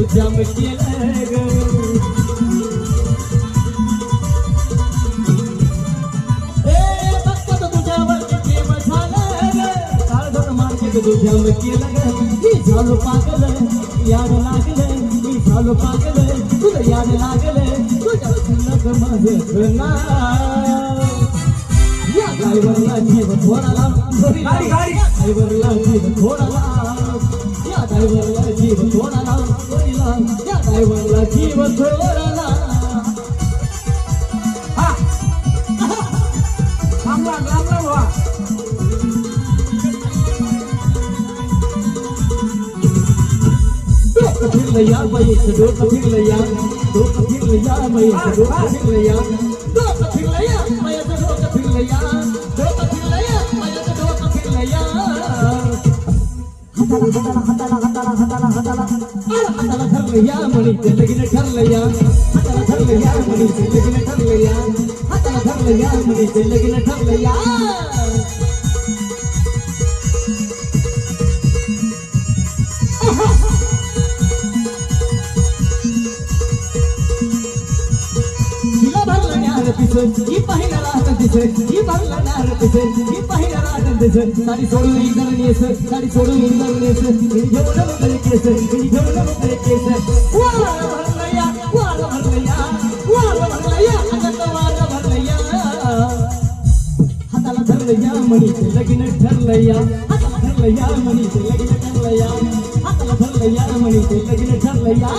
जाम केलं ग जाम केलं ग मी झालो पागल याड लागलं मी झालो पागल तुला याड लागलं तुझ्या सुनक माझं नाव या ड्रायव्हरला जीव थोडाला ड्रायव्हरला जीव थोडाला या ड्रायव्हरला जीव थोडाला या ड्रायव्हरला जीव थोडाला फिरलया बाईचं डोकं फिरलया डोकं फिरलया बाईचं डोकं फिरलया डोकं फिरलया बाईचं डोकं फिरलया डोकं फिरलया बाईचं डोकं फिरलया हाताला धरलया म्हणीचं लगीन ठरलया हाताला धरलया म्हणीचं लगीन ठरलया हाताला धरलया म्हणीचं लगीन ठरलया ही पहिला राहत दिसे ही भरला नार दिसे ही पहिला राहत दिसे साडी सोडून इंदर नेस साडी सोडून इंदर नेस घेऊन मुंदर केस घेऊन मुंदर केस वार भरलया वार भरलया वार भरलया अगत वार भरलया हाताला धरलया म्हणीचे लगीन ठरलया हाताला धरलया म्हणीचे लगीन ठरलया हाताला धरलया म्हणीचे लगीन ठरलया